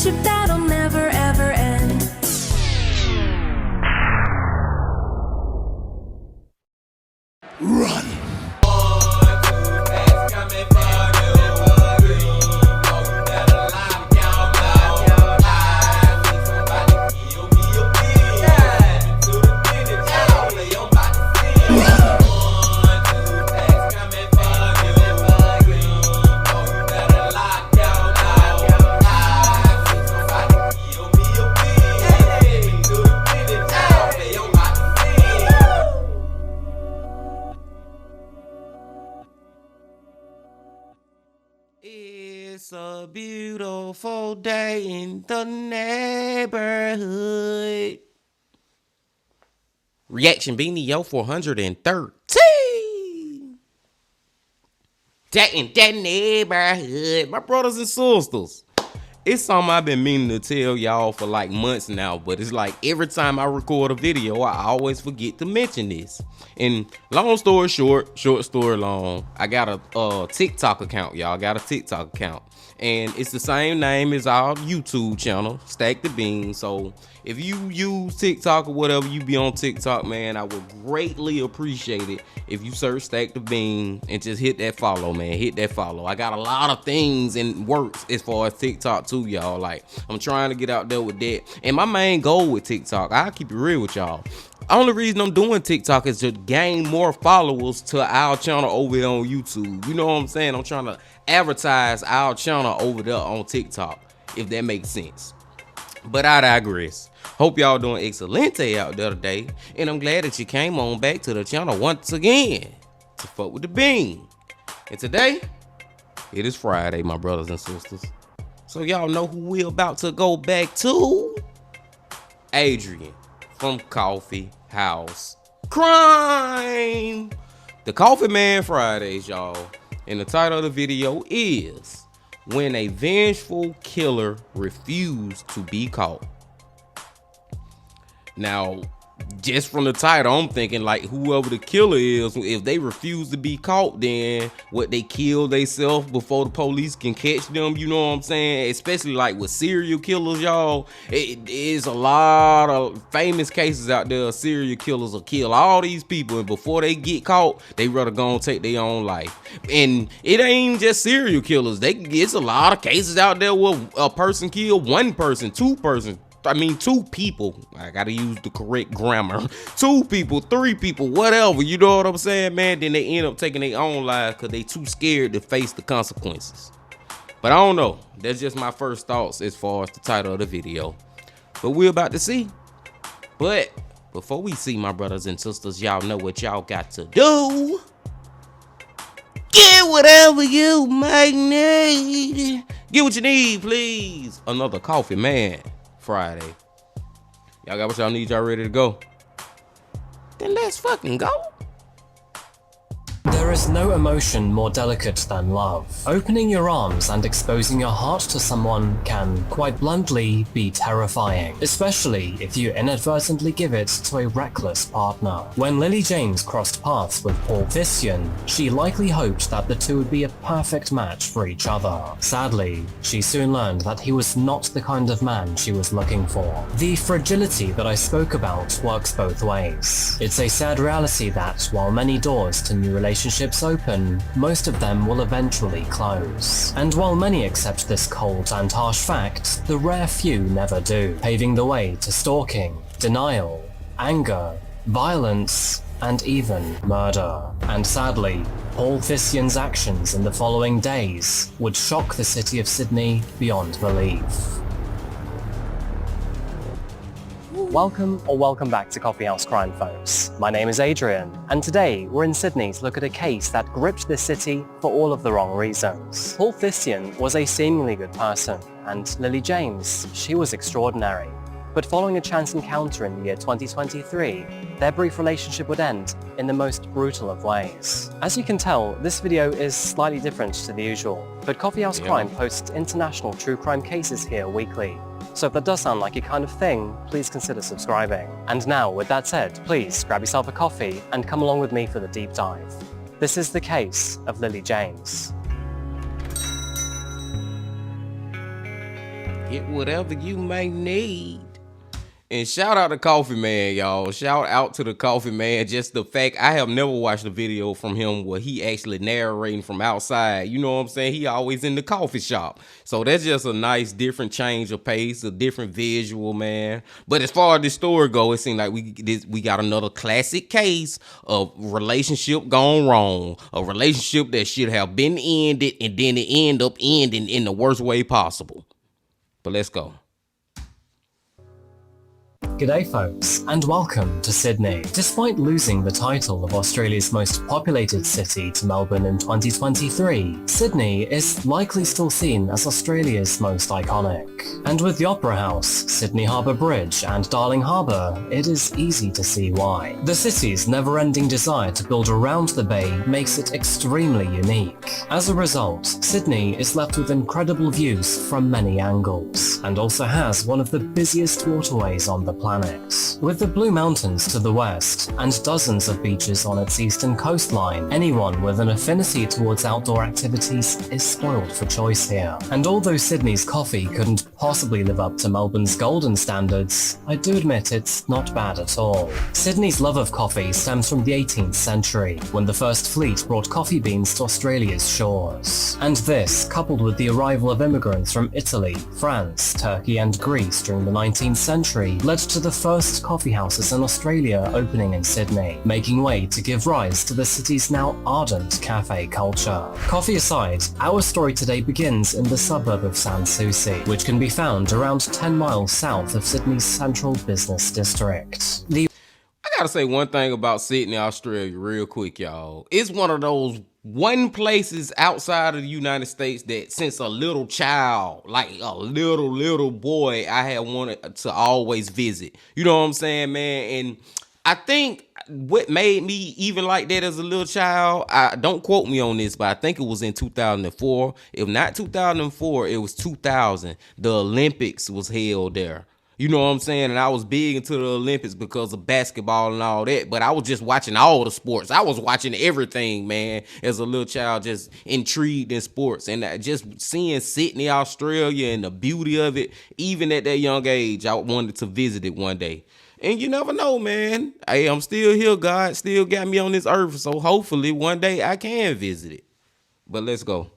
friendship that'll never ever end. Run! It's a beautiful day in the neighborhood. Reaction Beanie Yo 413. That in that neighborhood. My brothers and sisters. It's something I've been meaning to tell y'all for like months now, but it's like every time I record a video, I always forget to mention this. And long story short, short story long, I got a TikTok account, y'all. I got a TikTok account. And it's the same name as our YouTube channel, Stack the Bean. So if you use TikTok or whatever, you be on TikTok, man, I would greatly appreciate it if you search Stack the Bean and just hit that follow, man. Hit that follow. I got a lot of things in works as far as TikTok too, y'all. Like, I'm trying to get out there with that. And my main goal with TikTok, I'll keep it real with y'all. Only reason I'm doing TikTok is to gain more followers to our channel over there on YouTube. You know what I'm saying? I'm trying to advertise our channel over there on TikTok, if that makes sense. But I digress. Hope y'all doing excelente out there today. And I'm glad that you came on back to the channel once again to fuck with the bean. And today, it is Friday, my brothers and sisters. So y'all know who we're about to go back to? Adrian from Coffeehouse Crime. The Coffee Man Fridays, y'all. And the title of the video is When a Vengeful Killer Refused to Be Caught. Now, just from the title, I'm thinking like whoever the killer is, if they refuse to be caught, then what, they kill themselves before the police can catch them, you know what I'm saying? Especially like with serial killers, y'all. It is a lot of famous cases out there of serial killers will kill all these people, and before they get caught, they rather go and take their own life. And it ain't just serial killers. It's a lot of cases out there where a person killed one person, two people. I gotta use the correct grammar. 2 people, 3 people, whatever. You know what I'm saying, man? Then they end up taking their own lives because they too scared to face the consequences. But I don't know. That's just my first thoughts as far as the title of the video. But we're about to see. But before we see, my brothers and sisters, y'all know what y'all got to do. Get whatever you might need. Get what you need, please. Another Coffee Man Friday. Y'all got what y'all need? Y'all ready to go? Then let's fucking go. There is no emotion more delicate than love. Opening your arms and exposing your heart to someone can, quite bluntly, be terrifying, especially if you inadvertently give it to a reckless partner. When Lily James crossed paths with Paul Thissian, she likely hoped that the two would be a perfect match for each other. Sadly, she soon learned that he was not the kind of man she was looking for. The fragility that I spoke about works both ways. It's a sad reality that, while many doors to new relationships open, most of them will eventually close. And while many accept this cold and harsh fact, the rare few never do, paving the way to stalking, denial, anger, violence, and even murder. And sadly, Paul Thissian's actions in the following days would shock the city of Sydney beyond belief. Welcome back to Coffeehouse Crime, folks. My name is Adrian, and today we're in Sydney to look at a case that gripped this city for all of the wrong reasons. Paul Thissian was a seemingly good person, and Lily James, she was extraordinary. But following a chance encounter in the year 2023, their brief relationship would end in the most brutal of ways. As you can tell, this video is slightly different to the usual, but Coffeehouse Crime posts international true crime cases here weekly. So if that does sound like your kind of thing, please consider subscribing. And now, with that said, please grab yourself a coffee and come along with me for the deep dive. This is the case of Lily James. Get whatever you may need. And shout out to Coffee Man, y'all. Shout out to the Coffee Man. Just the fact, I have never watched a video from him where he actually narrating from outside. You know what I'm saying? He always in the coffee shop. So that's just a nice different change of pace, a different visual, man. But as far as the story go, it seems like we got another classic case of relationship gone wrong. A relationship that should have been ended and then it end up ending in the worst way possible. But let's go. G'day folks, and welcome to Sydney. Despite losing the title of Australia's most populated city to Melbourne in 2023, Sydney is likely still seen as Australia's most iconic. And with the Opera House, Sydney Harbour Bridge and Darling Harbour, it is easy to see why. The city's never-ending desire to build around the bay makes it extremely unique. As a result, Sydney is left with incredible views from many angles, and also has one of the busiest waterways on the planet. With the Blue Mountains to the west and dozens of beaches on its eastern coastline, anyone with an affinity towards outdoor activities is spoiled for choice here. And although Sydney's coffee couldn't possibly live up to Melbourne's golden standards, I do admit it's not bad at all. Sydney's love of coffee stems from the 18th century, when the first fleet brought coffee beans to Australia's shores. And this, coupled with the arrival of immigrants from Italy, France, Turkey and Greece during the 19th century, led to the first coffee houses in Australia opening in Sydney, making way to give rise to the city's now ardent cafe culture. Coffee aside, our story today begins in the suburb of Sans Souci, which can be found around 10 miles south of Sydney's central business district. I gotta say one thing about Sydney, Australia, real quick, y'all. It's one of those places outside of the United States that since a little child, like a little boy, I had wanted to always visit. You know what I'm saying, man? And I think what made me even like that as a little child, don't quote me on this, but I think it was in 2004. If not 2004, it was 2000. The Olympics was held there. You know what I'm saying? And I was big into the Olympics because of basketball and all that. But I was just watching all the sports. I was watching everything, man, as a little child, just intrigued in sports. And just seeing Sydney, Australia, and the beauty of it, even at that young age, I wanted to visit it one day. And you never know, man. Hey, I'm still here. God still got me on this earth. So hopefully one day I can visit it. But let's go.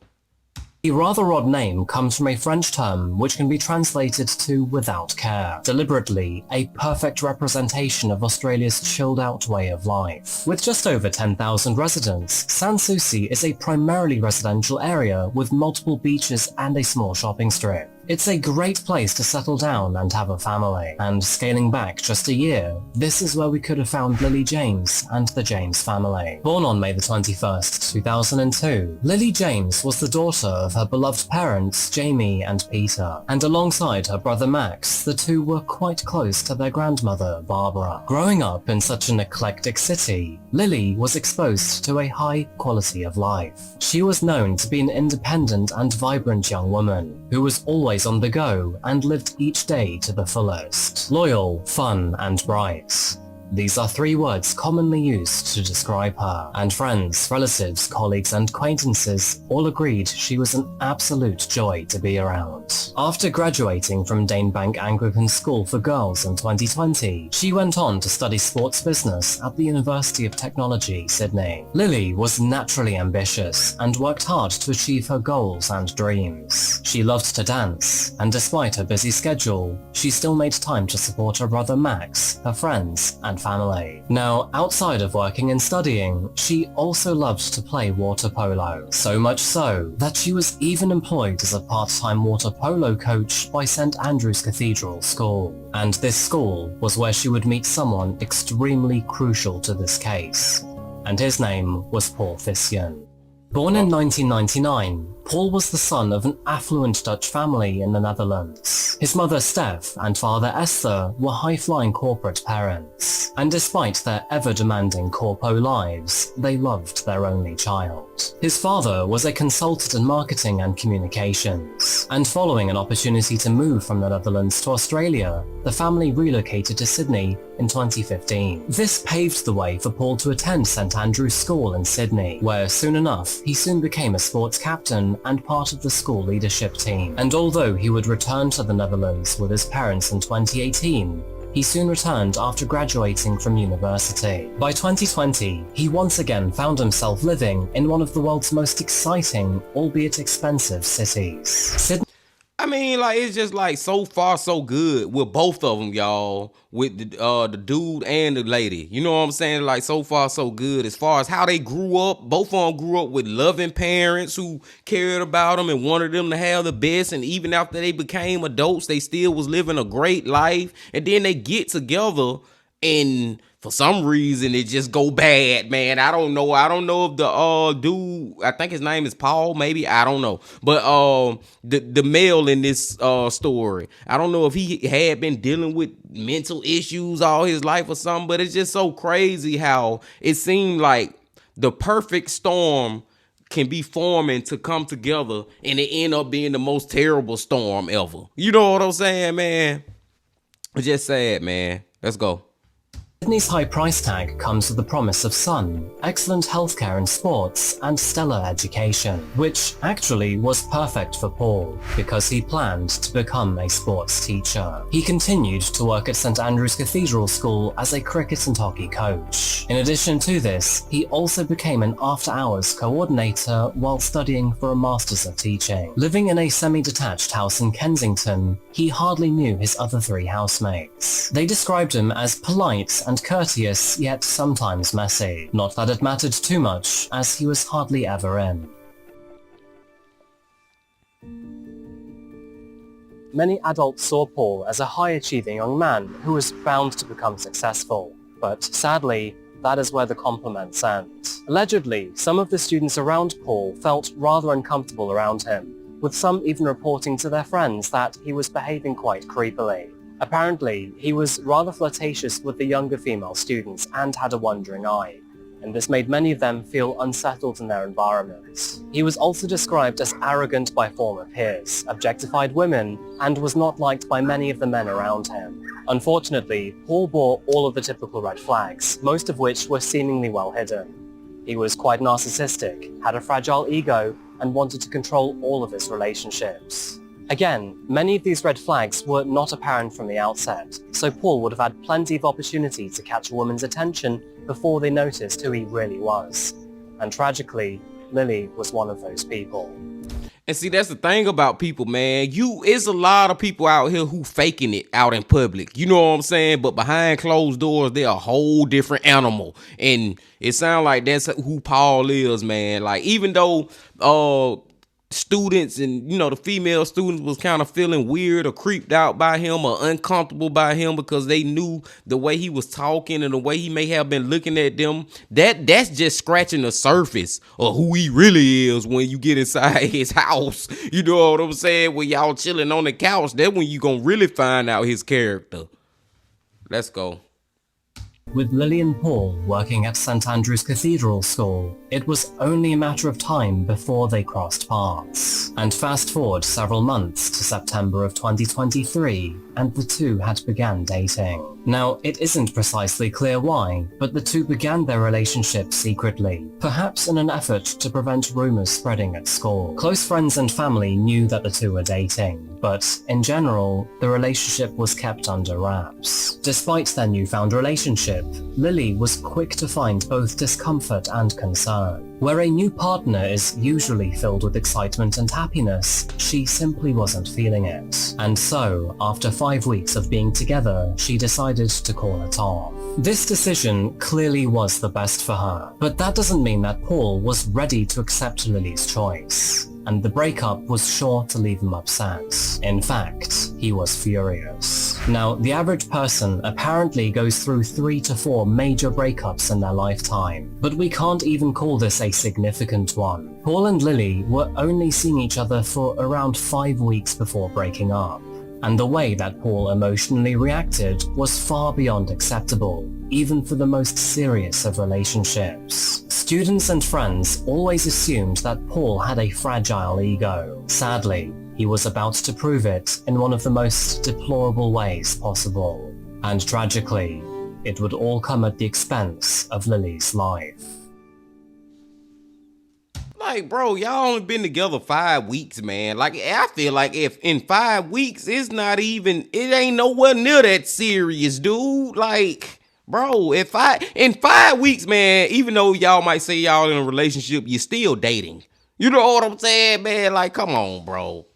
The rather odd name comes from a French term which can be translated to without care. Deliberately, a perfect representation of Australia's chilled out way of life. With just over 10,000 residents, Sans Souci is a primarily residential area with multiple beaches and a small shopping strip. It's a great place to settle down and have a family. And scaling back just a year, this is where we could have found Lily James and the James family. Born on May the 21st, 2002, Lily James was the daughter of her beloved parents Jamie and Peter, and alongside her brother Max, the two were quite close to their grandmother Barbara. Growing up in such an eclectic city, Lily was exposed to a high quality of life. She was known to be an independent and vibrant young woman who was always on the go and lived each day to the fullest. Loyal, fun, and bright. These are three words commonly used to describe her, and friends, relatives, colleagues, and acquaintances all agreed she was an absolute joy to be around. After graduating from Danebank Anglican School for Girls in 2020, she went on to study sports business at the University of Technology, Sydney. Lily was naturally ambitious and worked hard to achieve her goals and dreams. She loved to dance, and despite her busy schedule, she still made time to support her brother Max, her friends, and family. Now, outside of working and studying, she also loved to play water polo. So much so that she was even employed as a part-time water polo coach by St Andrew's Cathedral School. And this school was where she would meet someone extremely crucial to this case. And his name was Paul Thyssean. Born in 1999, Paul was the son of an affluent Dutch family in the Netherlands. His mother Steph and father Esther were high-flying corporate parents, and despite their ever-demanding corpo lives, they loved their only child. His father was a consultant in marketing and communications, and following an opportunity to move from the Netherlands to Australia, the family relocated to Sydney in 2015. This paved the way for Paul to attend St Andrew's School in Sydney, where soon enough he soon became a sports captain chaplain and part of the school leadership team. And although he would return to the Netherlands with his parents in 2018, he soon returned after graduating from university. By 2020, he once again found himself living in one of the world's most exciting, albeit expensive cities. Sydney. I mean, like, it's just like so far so good with both of them, y'all. With the dude and the lady. You know what I'm saying? Like, so far so good as far as how they grew up. Both of them grew up with loving parents who cared about them and wanted them to have the best. And even after they became adults, they still was living a great life. And then they get together and for some reason it just go bad, man. I don't know if the dude, I think his name is Paul, maybe, I don't know, but the male in this story, I don't know if he had been dealing with mental issues all his life or something, but it's just so crazy how it seemed like the perfect storm can be forming to come together and it end up being the most terrible storm ever. You know what I'm saying, man? It's just sad, man. Let's go. Sydney's high price tag comes with the promise of sun, excellent healthcare and sports, and stellar education, which actually was perfect for Paul, because he planned to become a sports teacher. He continued to work at St Andrew's Cathedral School as a cricket and hockey coach. In addition to this, he also became an after-hours coordinator while studying for a Masters of Teaching. Living in a semi-detached house in Kensington, he hardly knew his other three housemates. They described him as polite and courteous, yet sometimes messy. Not that it mattered too much, as he was hardly ever in. Many adults saw Paul as a high-achieving young man who was bound to become successful, but sadly, that is where the compliments end. Allegedly, some of the students around Paul felt rather uncomfortable around him, with some even reporting to their friends that he was behaving quite creepily. Apparently, he was rather flirtatious with the younger female students and had a wandering eye, and this made many of them feel unsettled in their environment. He was also described as arrogant by former peers, objectified women, and was not liked by many of the men around him. Unfortunately, Paul bore all of the typical red flags, most of which were seemingly well hidden. He was quite narcissistic, had a fragile ego, and wanted to control all of his relationships. Again, many of these red flags were not apparent from the outset, so Paul would have had plenty of opportunity to catch a woman's attention before they noticed who he really was. And tragically, Lily was one of those people. And see, that's the thing about people, man. It's a lot of people out here who faking it out in public. You know what I'm saying? But behind closed doors, they're a whole different animal. And it sounds like that's who Paul is, man. Like, even though students and, you know, the female students was kind of feeling weird or creeped out by him or uncomfortable by him because they knew the way he was talking and the way he may have been looking at them, that's just scratching the surface of who he really is when you get inside his house. You know what I'm saying? When y'all chilling on the couch, that's when you gonna really find out his character. Let's go. With Lily and Paul working at St Andrew's Cathedral School, it was only a matter of time before they crossed paths. And fast forward several months to September of 2023, and the two had began dating. Now, it isn't precisely clear why, but the two began their relationship secretly, perhaps in an effort to prevent rumors spreading at school. Close friends and family knew that the two were dating, but in general, the relationship was kept under wraps. Despite their newfound relationship, Lily was quick to find both discomfort and concern. Where a new partner is usually filled with excitement and happiness, she simply wasn't feeling it. And so, after 5 weeks of being together, she decided to call it off. This decision clearly was the best for her, but that doesn't mean that Paul was ready to accept Lily's choice. And the breakup was sure to leave him upset. In fact, he was furious. Now, the average person apparently goes through 3 to 4 major breakups in their lifetime, but we can't even call this a significant one. Paul and Lily were only seeing each other for around 5 weeks before breaking up. And the way that Paul emotionally reacted was far beyond acceptable, even for the most serious of relationships. Students and friends always assumed that Paul had a fragile ego. Sadly, he was about to prove it in one of the most deplorable ways possible. And tragically, it would all come at the expense of Lily's life. like, bro, y'all only been together 5 weeks, man. Like, I feel like if in 5 weeks, it ain't nowhere near that serious, dude. Like, bro, in 5 weeks, man, even though y'all might say y'all in a relationship, you're still dating. You know what I'm saying, man? Like, come on, bro.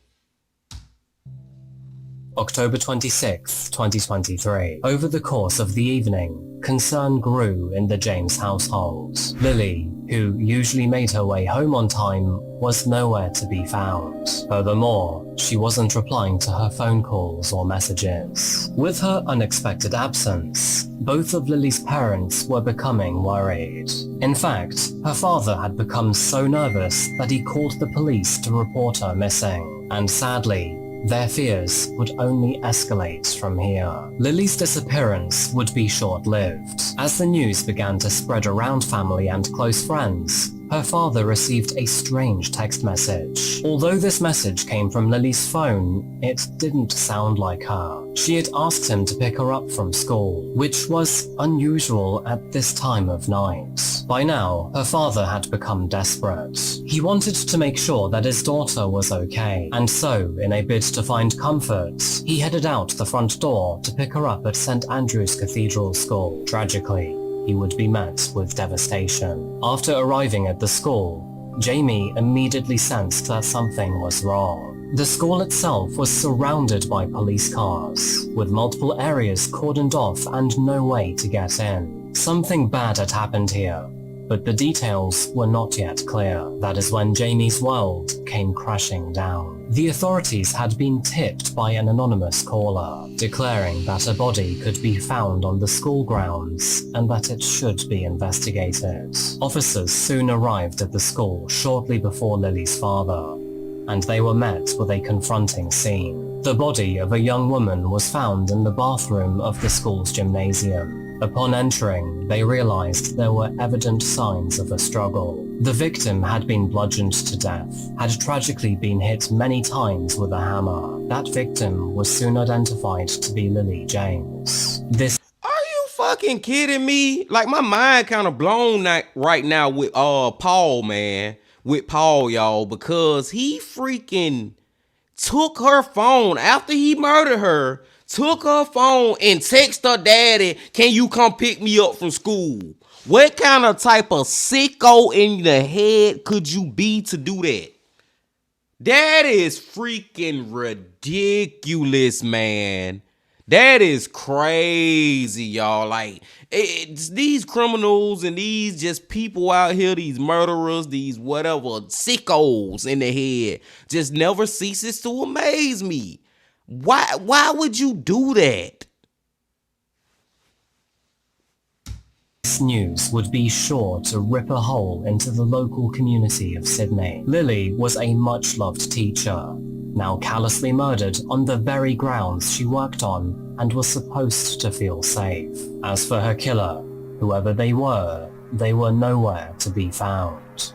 October 26, 2023. Over the course of the evening, concern grew in the James household. Lily, who usually made her way home on time, was nowhere to be found. Furthermore, she wasn't replying to her phone calls or messages. With her unexpected absence, both of Lily's parents were becoming worried. In fact, her father had become so nervous that he called the police to report her missing. And sadly, their fears would only escalate from here. Lily's disappearance would be short-lived. As the news began to spread around family and close friends, her father received a strange text message. Although this message came from Lily's phone, it didn't sound like her. She had asked him to pick her up from school, which was unusual at this time of night. By now, her father had become desperate. He wanted to make sure that his daughter was okay, and so, in a bid to find comfort, he headed out the front door to pick her up at St. Andrew's Cathedral School. Tragically, he would be met with devastation. After arriving at the school, Jamie immediately sensed that something was wrong. The school itself was surrounded by police cars, with multiple areas cordoned off and no way to get in. Something bad had happened here, but the details were not yet clear. That is when Jamie's world came crashing down. The authorities had been tipped by an anonymous caller, declaring that a body could be found on the school grounds and that it should be investigated. Officers soon arrived at the school shortly before Lily's father, and they were met with a confronting scene. The body of a young woman was found in the bathroom of the school's gymnasium. Upon entering, they realized there were evident signs of a struggle. The victim had been bludgeoned to death, had tragically been hit many times with a hammer. That victim was soon identified to be Lily James. Are you fucking kidding me? Like, my mind kind of blown right now with Paul, man. With Paul, y'all, because he freaking took her phone after he murdered her, took her phone and texted her daddy, can you come pick me up from school? What kind of type of sicko in the head could you be to do that? That is freaking ridiculous, man. That is crazy, y'all. Like, it's these criminals and these just people out here, these murderers, these whatever sickos in the head, just never ceases to amaze me. Why would you do that? This news would be sure to rip a hole into the local community of Sydney. Lily was a much-loved teacher, now callously murdered on the very grounds she worked on and was supposed to feel safe. As for her killer, whoever they were nowhere to be found.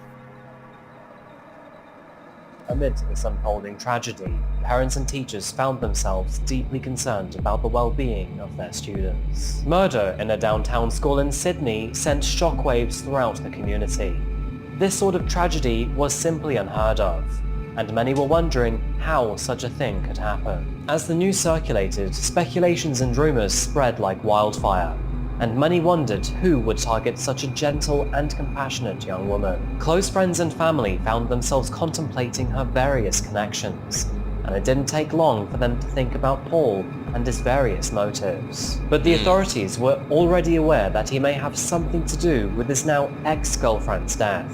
Amid this unfolding tragedy, parents and teachers found themselves deeply concerned about the well-being of their students. Murder in a downtown school in Sydney sent shockwaves throughout the community. This sort of tragedy was simply unheard of, and many were wondering how such a thing could happen. As the news circulated, speculations and rumours spread like wildfire, and many wondered who would target such a gentle and compassionate young woman. Close friends and family found themselves contemplating her various connections, and it didn't take long for them to think about Paul and his various motives. But the authorities were already aware that he may have something to do with his now ex-girlfriend's death,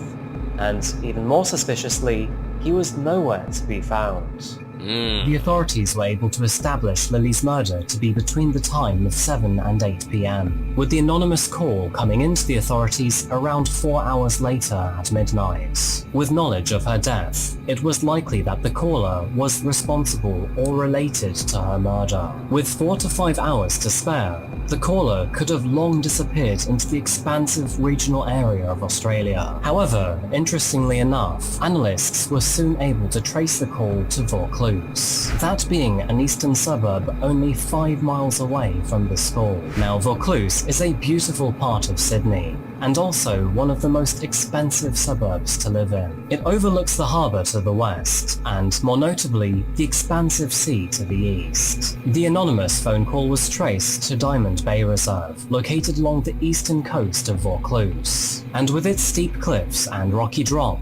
and even more suspiciously, he was nowhere to be found. The authorities were able to establish Lily's murder to be between the time of 7 and 8 p.m, with the anonymous call coming into the authorities around 4 hours later at midnight. With knowledge of her death, it was likely that the caller was responsible or related to her murder. With 4 to 5 hours to spare, the caller could have long disappeared into the expansive regional area of Australia. However, interestingly enough, analysts were soon able to trace the call to Vaucluse, Vaucluse, that being an eastern suburb only 5 miles away from the school. Now, Vaucluse is a beautiful part of Sydney, and also one of the most expensive suburbs to live in. It overlooks the harbour to the west, and more notably, the expansive sea to the east. The anonymous phone call was traced to Diamond Bay Reserve, located along the eastern coast of Vaucluse. And with its steep cliffs and rocky drop,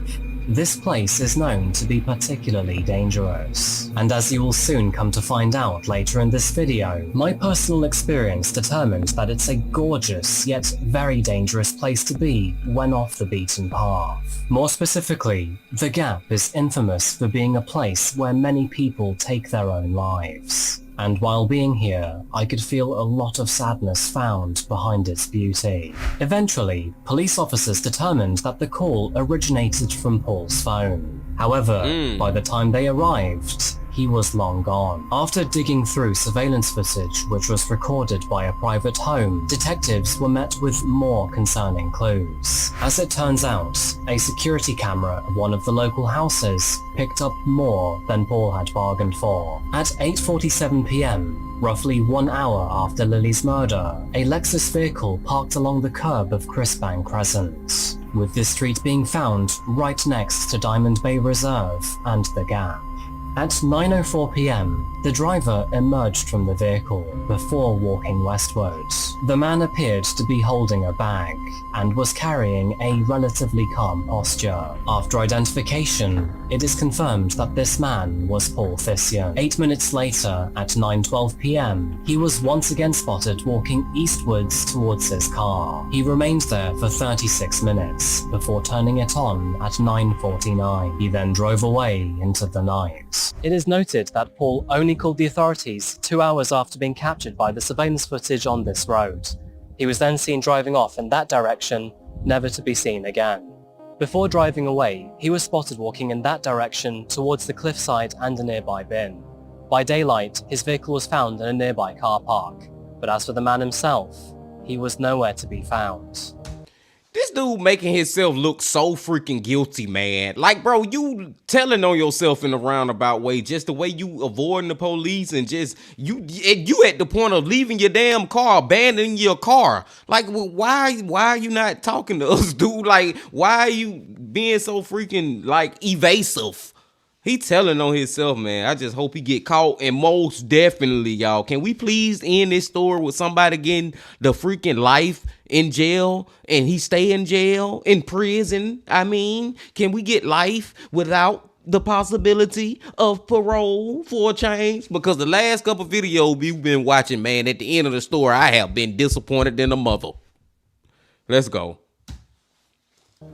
this place is known to be particularly dangerous. And as you will soon come to find out later in this video, my personal experience determined that it's a gorgeous yet very dangerous place to be when off the beaten path. More specifically, the Gap is infamous for being a place where many people take their own lives. And while being here, I could feel a lot of sadness found behind its beauty. Eventually, police officers determined that the call originated from Paul's phone. However, by the time they arrived, he was long gone. After digging through surveillance footage which was recorded by a private home, detectives were met with more concerning clues. As it turns out, a security camera of one of the local houses picked up more than Paul had bargained for. At 8:47 p.m, roughly 1 hour after Lily's murder, a Lexus vehicle parked along the curb of Crisbank Crescent, with this street being found right next to Diamond Bay Reserve and the Gap. At 9:04 p.m, the driver emerged from the vehicle before walking westwards. The man appeared to be holding a bag and was carrying a relatively calm posture. After identification, it is confirmed that this man was Paul Thisian. 8 minutes later, at 9:12 p.m, he was once again spotted walking eastwards towards his car. He remained there for 36 minutes before turning it on at 9:49. He then drove away into the night. It is noted that Paul only called the authorities 2 hours after being captured by the surveillance footage on this road. He was then seen driving off in that direction, never to be seen again. Before driving away, he was spotted walking in that direction towards the cliffside and a nearby bin. By daylight, his vehicle was found in a nearby car park, but as for the man himself, he was nowhere to be found. This dude making himself look so freaking guilty, man. Like, bro, you telling on yourself in a roundabout way, just the way you avoiding the police and just, you at the point of leaving your damn car, abandoning your car. Like, why are you not talking to us, dude? Like, why are you being so freaking, like, evasive? He telling on himself, man. I just hope he get caught. And most definitely, y'all, can we please end this story with somebody getting the freaking life in jail and he stay in jail, in prison? I mean, can we get life without the possibility of parole for a change? Because the last couple videos we've been watching, man, at the end of the story, I have been disappointed in a mother. Let's go.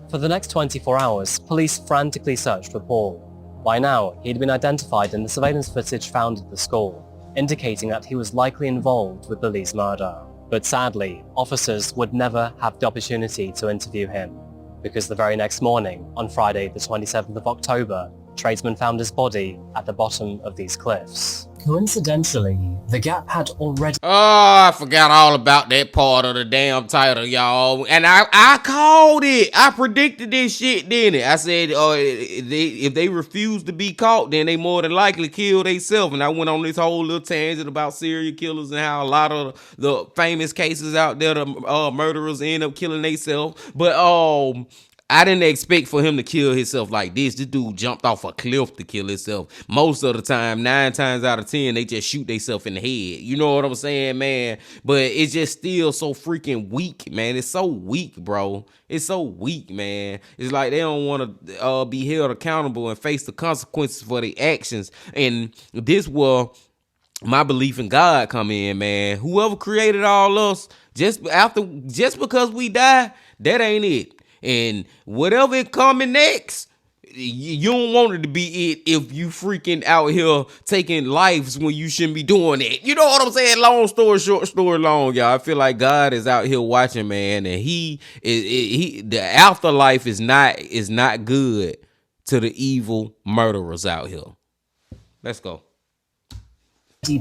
For the next 24 hours, police frantically searched for Paul. By now, he had been identified in the surveillance footage found at the school, indicating that he was likely involved with Lily's murder. But sadly, officers would never have the opportunity to interview him, because the very next morning, on Friday the 27th of October, tradesmen found his body at the bottom of these cliffs. Coincidentally, the Gap had already... Oh, I forgot all about that part of the damn title, y'all. And I called it. I predicted this shit, didn't it? I said, if they refuse to be caught, then they more than likely kill themselves. And I went on this whole little tangent about serial killers and how a lot of the famous cases out there, the murderers end up killing themselves. But I didn't expect for him to kill himself like this. This dude jumped off a cliff to kill himself. Most of the time, 9 times out of 10, they just shoot themselves in the head. You know what I'm saying, man? But it's just still so freaking weak, man. It's so weak, bro. It's so weak, man. It's like they don't want to be held accountable and face the consequences for their actions. And this will my belief in God come in, man. Whoever created all us, just because we die, that ain't it. And whatever it coming next, you don't want it to be it if you freaking out here taking lives when you shouldn't be doing it. You know what I'm saying? Long story short, story long, y'all. I feel like God is out here watching, man, and the afterlife is not good to the evil murderers out here. Let's go.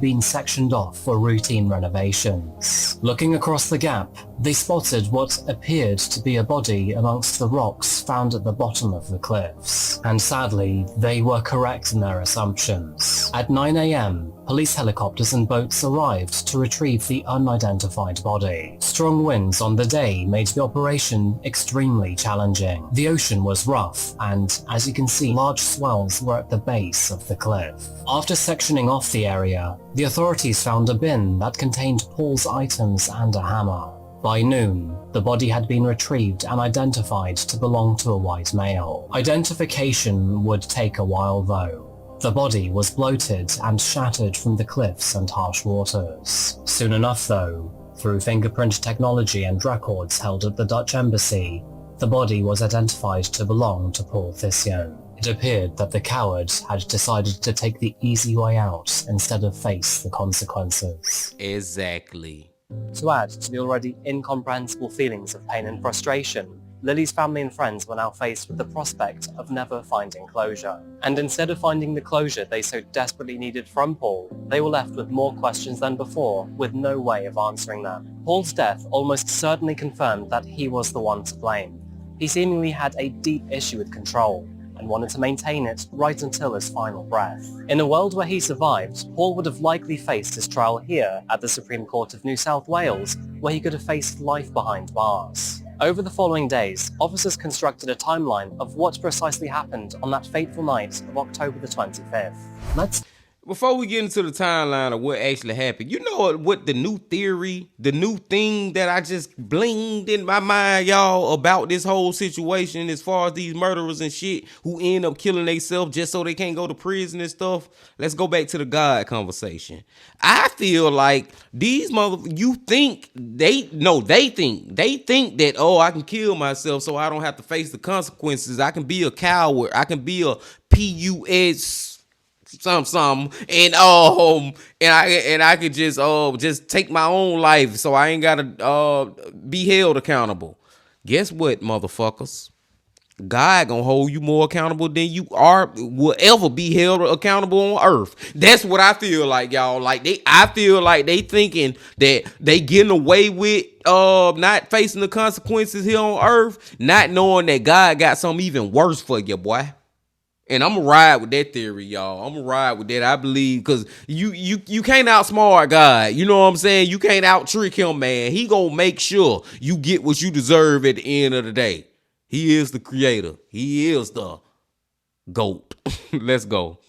Been sectioned off for routine renovations. Looking across the Gap, they spotted what appeared to be a body amongst the rocks found at the bottom of the cliffs. And sadly, they were correct in their assumptions. At 9 a.m, police helicopters and boats arrived to retrieve the unidentified body. Strong winds on the day made the operation extremely challenging. The ocean was rough, and as you can see, large swells were at the base of the cliff. After sectioning off the area, the authorities found a bin that contained Paul's items and a hammer. By noon, the body had been retrieved and identified to belong to a white male. Identification would take a while though. The body was bloated and shattered from the cliffs and harsh waters. Soon enough though, through fingerprint technology and records held at the Dutch embassy, the body was identified to belong to Paul Thisien. It appeared that the coward had decided to take the easy way out instead of face the consequences. Exactly. To add to the already incomprehensible feelings of pain and frustration, Lily's family and friends were now faced with the prospect of never finding closure. And instead of finding the closure they so desperately needed from Paul, they were left with more questions than before, with no way of answering them. Paul's death almost certainly confirmed that he was the one to blame. He seemingly had a deep issue with control, and wanted to maintain it right until his final breath. In a world where he survived, Paul would have likely faced his trial here at the Supreme Court of New South Wales, where he could have faced life behind bars. Over the following days, officers constructed a timeline of what precisely happened on that fateful night of October the 25th. Before we get into the timeline of what actually happened, you know what the new theory, the new thing that I just blinged in my mind, y'all, about this whole situation as far as these murderers and shit who end up killing themselves just so they can't go to prison and stuff? Let's go back to the God conversation. I feel like these they think that, oh, I can kill myself so I don't have to face the consequences. I can be a coward. I can be a PUS something, and I could just take my own life so I ain't gotta be held accountable. Guess what, motherfuckers? God gonna hold you more accountable than you will ever be held accountable on earth. That's what I feel like, y'all. I feel like they thinking that they getting away with not facing the consequences here on earth, not knowing that God got something even worse for you, boy. And I'm gonna ride with that theory, y'all. I'm gonna ride with that. I believe, because you can't outsmart God. You know what I'm saying? You can't out trick him, man. He gonna make sure you get what you deserve at the end of the day. He is the creator. He is the GOAT. Let's go.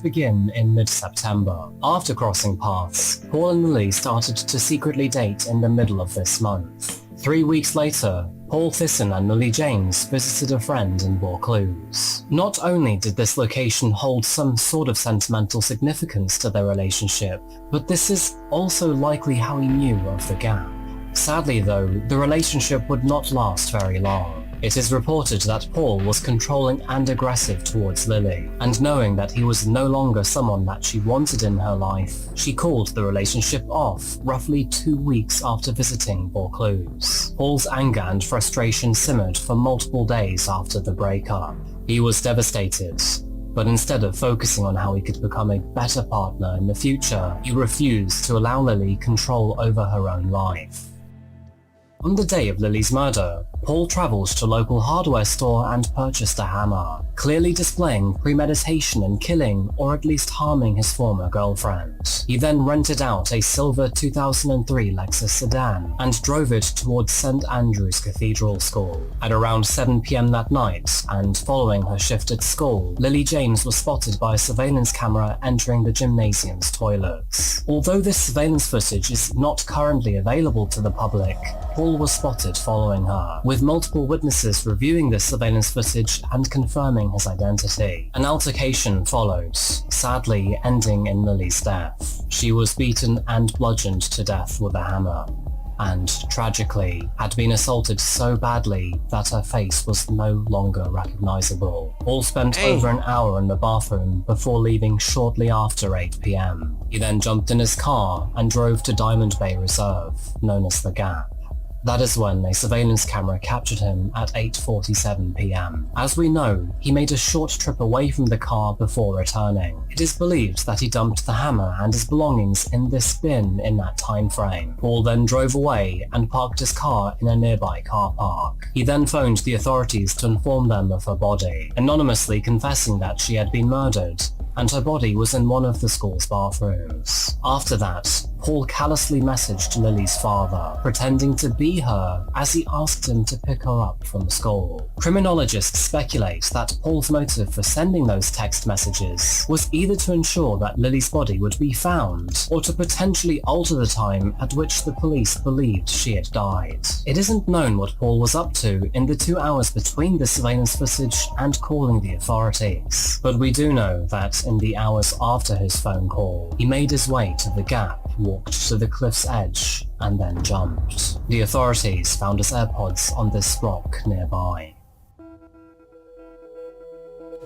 Begin in mid-September. After crossing paths, Paul and Lily started to secretly date in the middle of this month. 3 weeks later, Paul Thisien and Lily James visited a friend in Vaucluse. Not only did this location hold some sort of sentimental significance to their relationship, but this is also likely how he knew of the gap. Sadly though, the relationship would not last very long. It is reported that Paul was controlling and aggressive towards Lily, and knowing that he was no longer someone that she wanted in her life, she called the relationship off roughly 2 weeks after visiting Vaucluse. Paul's anger and frustration simmered for multiple days after the breakup. He was devastated, but instead of focusing on how he could become a better partner in the future, he refused to allow Lily control over her own life. On the day of Lily's murder, Paul travelled to a local hardware store and purchased a hammer, clearly displaying premeditation in killing or at least harming his former girlfriend. He then rented out a silver 2003 Lexus sedan and drove it towards St. Andrew's Cathedral School. At around 7 p.m. that night, and following her shift at school, Lily James was spotted by a surveillance camera entering the gymnasium's toilets. Although this surveillance footage is not currently available to the public, Paul was spotted following her, with multiple witnesses reviewing this surveillance footage and confirming his identity. An altercation followed, sadly ending in Lily's death. She was beaten and bludgeoned to death with a hammer, and tragically had been assaulted so badly that her face was no longer recognizable. Paul spent over an hour in the bathroom before leaving shortly after 8 p.m. He then jumped in his car and drove to Diamond Bay Reserve, known as the Gap. That is when a surveillance camera captured him at 8:47 p.m. As we know, he made a short trip away from the car before returning. It is believed that he dumped the hammer and his belongings in this bin in that time frame. Paul then drove away and parked his car in a nearby car park. He then phoned the authorities to inform them of her body, anonymously confessing that she had been murdered and her body was in one of the school's bathrooms. After that, Paul callously messaged Lily's father, pretending to be her as he asked him to pick her up from school. Criminologists speculate that Paul's motive for sending those text messages was either to ensure that Lily's body would be found, or to potentially alter the time at which the police believed she had died. It isn't known what Paul was up to in the 2 hours between the surveillance footage and calling the authorities, but we do know that in the hours after his phone call, he made his way to the gap, walked to the cliff's edge, and then jumped. The authorities found his AirPods on this rock nearby.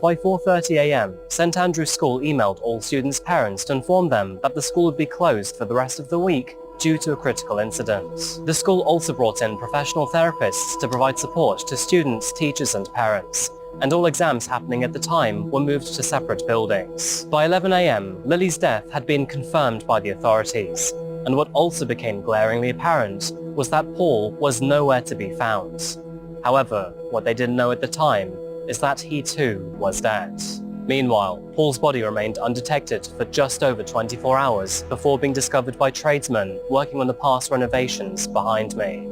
By 4:30 a.m., St. Andrew's School emailed all students' parents to inform them that the school would be closed for the rest of the week due to a critical incident. The school also brought in professional therapists to provide support to students, teachers and parents, and all exams happening at the time were moved to separate buildings. By 11 a.m., Lily's death had been confirmed by the authorities, and what also became glaringly apparent was that Paul was nowhere to be found. However, what they didn't know at the time is that he too was dead. Meanwhile, Paul's body remained undetected for just over 24 hours before being discovered by tradesmen working on the past renovations behind me.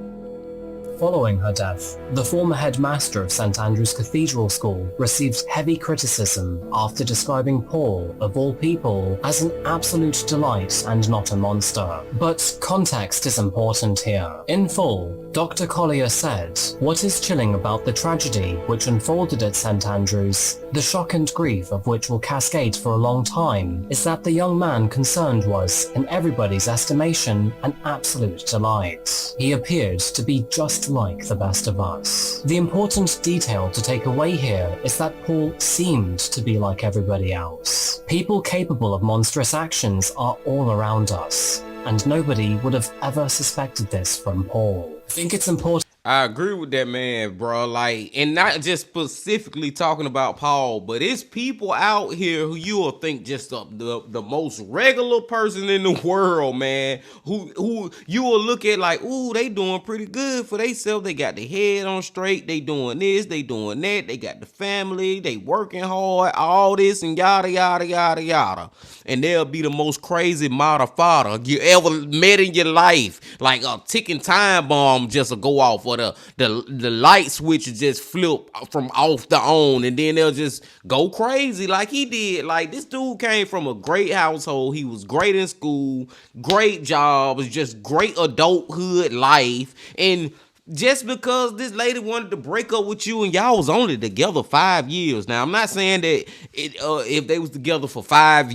Following her death, the former headmaster of St. Andrew's Cathedral School received heavy criticism after describing Paul, of all people, as an absolute delight and not a monster. But context is important here. In full, Dr. Collier said, "What is chilling about the tragedy which unfolded at St. Andrew's, the shock and grief of which will cascade for a long time, is that the young man concerned was, in everybody's estimation, an absolute delight. He appeared to be just like the best of us." The important detail to take away here is that Paul seemed to be like everybody else. People capable of monstrous actions are all around us, and nobody would have ever suspected this from Paul. I think it's important. I agree with that man, bro. Like, and not just specifically talking about Paul, but it's people out here who you will think just the most regular person in the world, man, who you will look at like, ooh, they doing pretty good for themselves. They got their head on straight. They doing this, they doing that. They got the family. They working hard, all this and yada, yada, yada, yada. And they'll be the most crazy motherfucker you ever met in your life. Like a ticking time bomb just will go off, or the light switch just flip from off to on, and then they'll just go crazy like he did. Like, this dude came from a great household. He was great in school, great jobs, just great adulthood life. And just because this lady wanted to break up with you and y'all was only together 5 years. Now, I'm not saying that if they was together for 5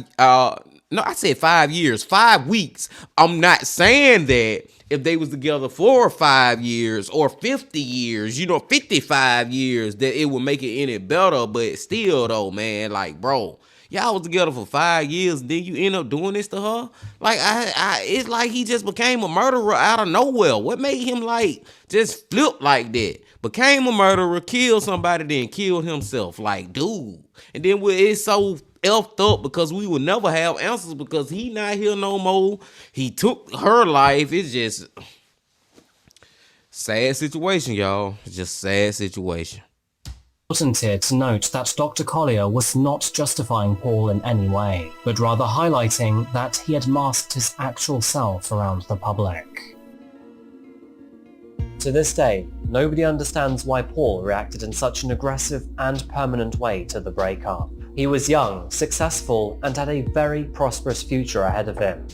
no, I said 5 years, 5 weeks. I'm not saying that if they was together for 5 years or 50 years, 55 years, that it would make it any better. But still though, man, like, bro, y'all was together for 5 years, and then you end up doing this to her? Like, it's like he just became a murderer out of nowhere. What made him like just flip like that? Became a murderer, killed somebody, then killed himself. Like, dude. And then it's so effed up because we will never have answers because he not here no more. He took her life. It's just sad situation, y'all. It's just sad situation. Important here to note that Dr. Collier was not justifying Paul in any way, but rather highlighting that he had masked his actual self around the public. To this day, nobody understands why Paul reacted in such an aggressive and permanent way to the breakup. He was young, successful, and had a very prosperous future ahead of him.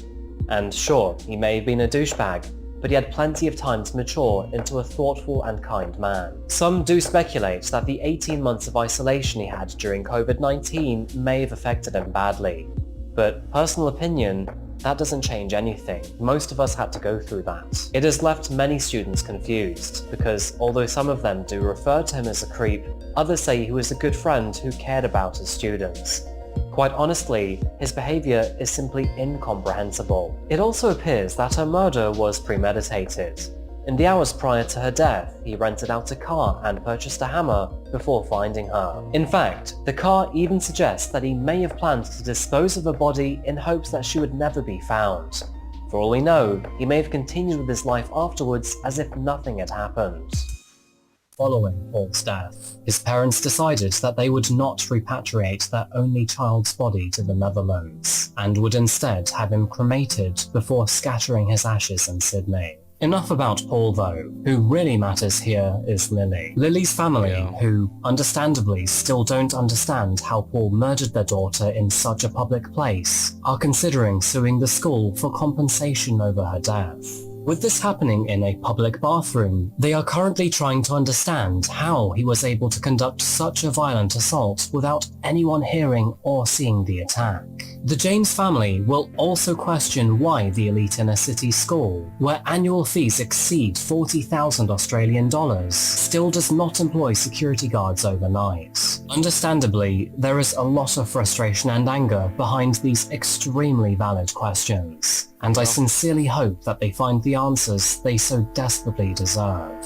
And sure, he may have been a douchebag, but he had plenty of time to mature into a thoughtful and kind man. Some do speculate that the 18 months of isolation he had during COVID-19 may have affected him badly. But personal opinion, that doesn't change anything. Most of us had to go through that. It has left many students confused, because although some of them do refer to him as a creep, others say he was a good friend who cared about his students. Quite honestly, his behavior is simply incomprehensible. It also appears that her murder was premeditated. In the hours prior to her death, he rented out a car and purchased a hammer before finding her. In fact, the car even suggests that he may have planned to dispose of her body in hopes that she would never be found. For all we know, he may have continued with his life afterwards as if nothing had happened. Following Paul's death, his parents decided that they would not repatriate their only child's body to the Netherlands, and would instead have him cremated before scattering his ashes in Sydney. Enough about Paul though. Who really matters here is Lily. Lily's family, who understandably still don't understand how Paul murdered their daughter in such a public place, are considering suing the school for compensation over her death. With this happening in a public bathroom, they are currently trying to understand how he was able to conduct such a violent assault without anyone hearing or seeing the attack. The James family will also question why the elite inner city school, where annual fees exceed 40,000 Australian dollars, still does not employ security guards overnight. Understandably, there is a lot of frustration and anger behind these extremely valid questions, and I sincerely hope that they find the answers they so desperately deserve.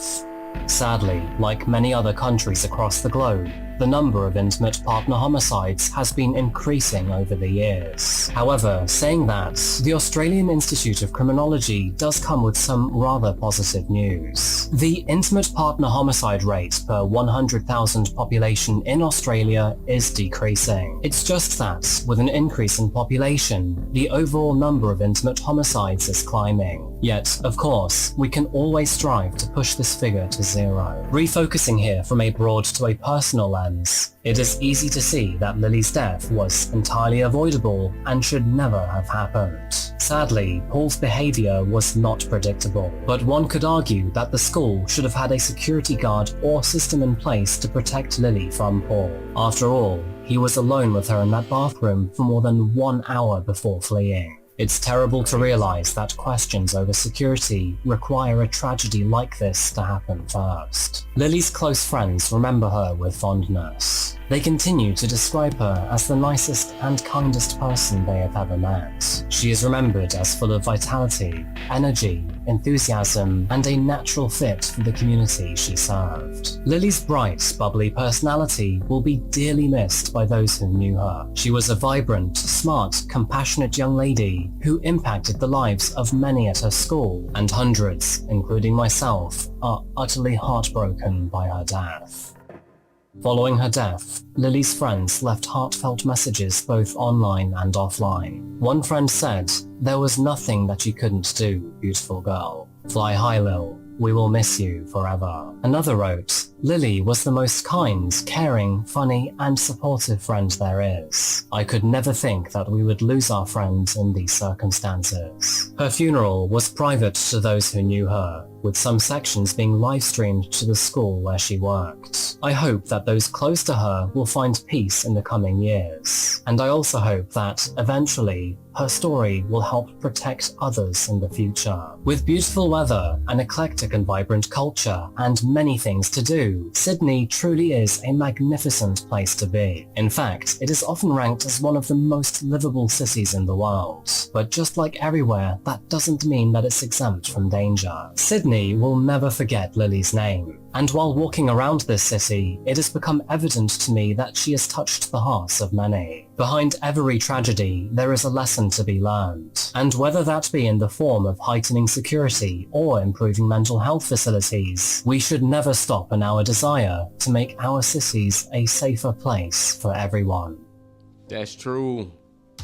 Sadly, like many other countries across the globe, the number of intimate partner homicides has been increasing over the years. However, saying that, the Australian Institute of Criminology does come with some rather positive news. The intimate partner homicide rate per 100,000 population in Australia is decreasing. It's just that, with an increase in population, the overall number of intimate homicides is climbing. Yet, of course, we can always strive to push this figure to zero. Refocusing here from a broad to a personal lens, it is easy to see that Lily's death was entirely avoidable and should never have happened. Sadly, Paul's behaviour was not predictable, but one could argue that the school should have had a security guard or system in place to protect Lily from Paul. After all, he was alone with her in that bathroom for more than 1 hour before fleeing. It's terrible to realise that questions over security require a tragedy like this to happen first. Lily's close friends remember her with fondness. They continue to describe her as the nicest and kindest person they have ever met. She is remembered as full of vitality, energy, enthusiasm, and a natural fit for the community she served. Lily's bright, bubbly personality will be dearly missed by those who knew her. She was a vibrant, smart, compassionate young lady who impacted the lives of many at her school, and hundreds, including myself, are utterly heartbroken by her death. Following her death, Lily's friends left heartfelt messages both online and offline. One friend said, "There was nothing that you couldn't do, beautiful girl. Fly high, Lil. We will miss you forever." Another wrote, "Lily was the most kind, caring, funny, and supportive friend there is. I could never think that we would lose our friend in these circumstances." Her funeral was private to those who knew her, with some sections being live-streamed to the school where she worked. I hope that those close to her will find peace in the coming years. And I also hope that, eventually, her story will help protect others in the future. With beautiful weather, an eclectic and vibrant culture, and many things to do, Sydney truly is a magnificent place to be. In fact, it is often ranked as one of the most livable cities in the world. But just like everywhere, that doesn't mean that it's exempt from danger. Sydney will never forget Lily's name. And while walking around this city, it has become evident to me that she has touched the hearts of many. Behind every tragedy, there is a lesson to be learned. And whether that be in the form of heightening security or improving mental health facilities, we should never stop in our desire to make our cities a safer place for everyone. That's true.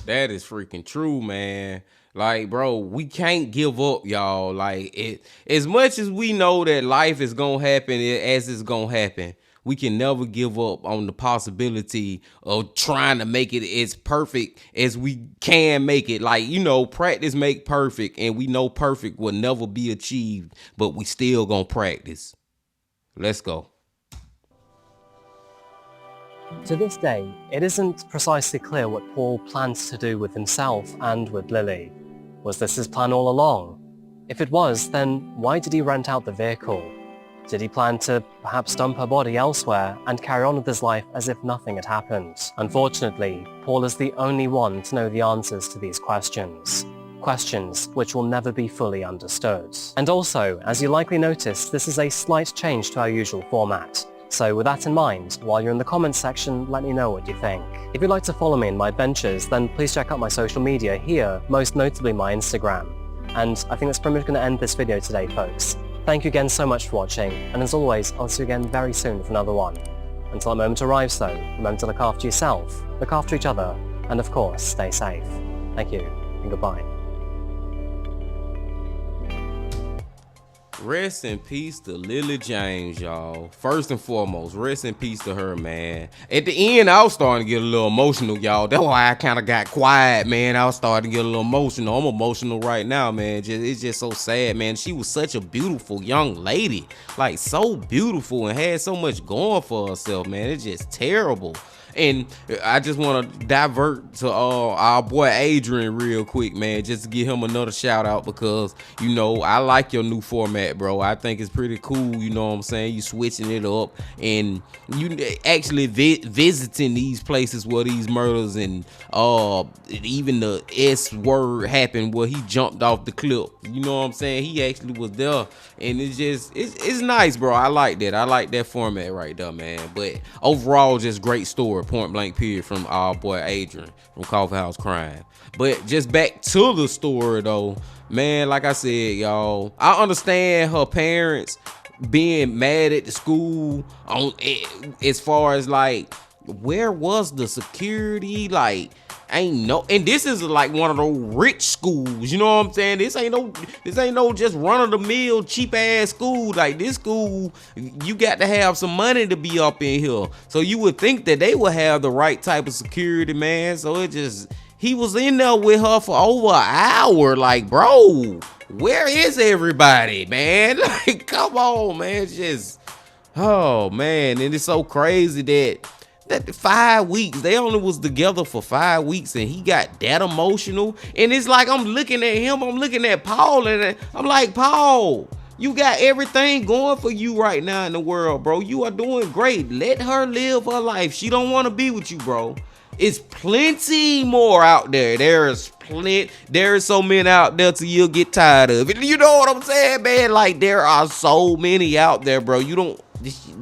That is freaking true, man. Like, bro, we can't give up, y'all. Like, as much as we know that life is gonna happen as it's gonna happen, we can never give up on the possibility of trying to make it as perfect as we can make it. Like, you know, practice make perfect, and we know perfect will never be achieved, but we still gonna practice. Let's go. To this day, it isn't precisely clear what Paul plans to do with himself and with Lily. Was this his plan all along? If it was, then why did he rent out the vehicle? Did he plan to perhaps dump her body elsewhere and carry on with his life as if nothing had happened? Unfortunately, Paul is the only one to know the answers to these questions. questions which will never be fully understood. And also, as you likely noticed, this is a slight change to our usual format. So with that in mind, while you're in the comments section, let me know what you think. If you'd like to follow me in my adventures, then please check out my social media here, most notably my Instagram. And I think that's pretty much going to end this video today, folks. Thank you again so much for watching, and as always, I'll see you again very soon with another one. Until that moment arrives though, remember to look after yourself, look after each other, and of course, stay safe. Thank you, and goodbye. Rest in peace to Lily James, y'all. First and foremost, rest in peace to her, man. At the end, I was starting to get a little emotional, y'all. That's why I kind of got quiet, man. I was starting to get a little emotional. I'm emotional right now, man. It's just so sad, man. She was such a beautiful young lady. Like, so beautiful and had so much going for herself, man. It's just terrible. And I just want to divert to our boy Adrian real quick, man, just to give him another shout out because, you know, I like your new format, bro. I think it's pretty cool, you know what I'm saying? You switching it up and you actually visiting these places where these murders and even the S word happened where he jumped off the cliff. You know what I'm saying? He actually was there, and it's nice, bro. I like that. I like that format right there, man. But overall, just great story. Point blank period from our boy Adrian from Coffeehouse Crime. But just back to the story though, man, like I said, y'all, I understand her parents being mad at the school on as far as like where was the security, like ain't no, and this is like one of those rich schools, you know what I'm saying? This ain't no just run-of-the-mill cheap ass school. Like this school, you got to have some money to be up in here, so you would think that they would have the right type of security, man. So it just, he was in there with her for over an hour. Like, bro, where is everybody, man? Like, come on, man. It's just, oh man. And it's so crazy that 5 weeks, they only was together for 5 weeks and he got that emotional. And it's like, I'm looking at him, I'm looking at Paul, and I'm like, Paul, you got everything going for you right now in the world, bro. You are doing great. Let her live her life. She don't want to be with you, bro. It's plenty more out there. There's so many out there till you'll get tired of it. You know what I'm saying, man? Like, there are so many out there, bro. You don't,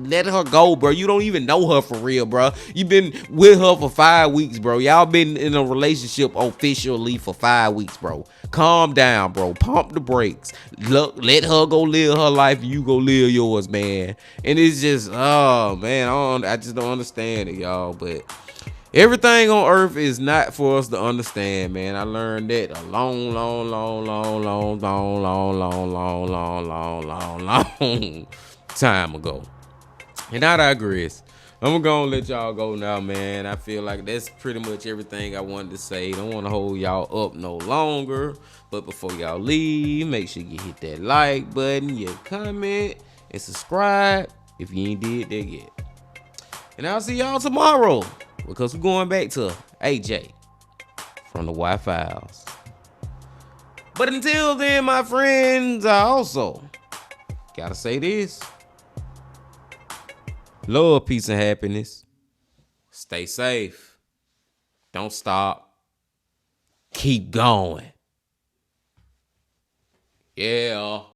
let her go, bro. You don't even know her for real, bro. You've been with her for 5 weeks, bro. Y'all been in a relationship officially for 5 weeks, bro. Calm down, bro. Pump the brakes. Look, let her go live her life. You go live yours, man. And it's just, oh man, I just don't understand it, y'all. But everything on earth is not for us to understand, man. I learned that a long time ago. And I digress. I'm gonna let y'all go now, man. I feel like that's pretty much everything I wanted to say. Don't want to hold y'all up no longer. But before y'all leave, make sure you hit that like button, your comment, and subscribe if you ain't did that yet. And I'll see y'all tomorrow, because we're going back to AJ from the White Files. But until then, my friends, I also gotta say this. Love, peace, and happiness. Stay safe. Don't stop. Keep going. Yeah.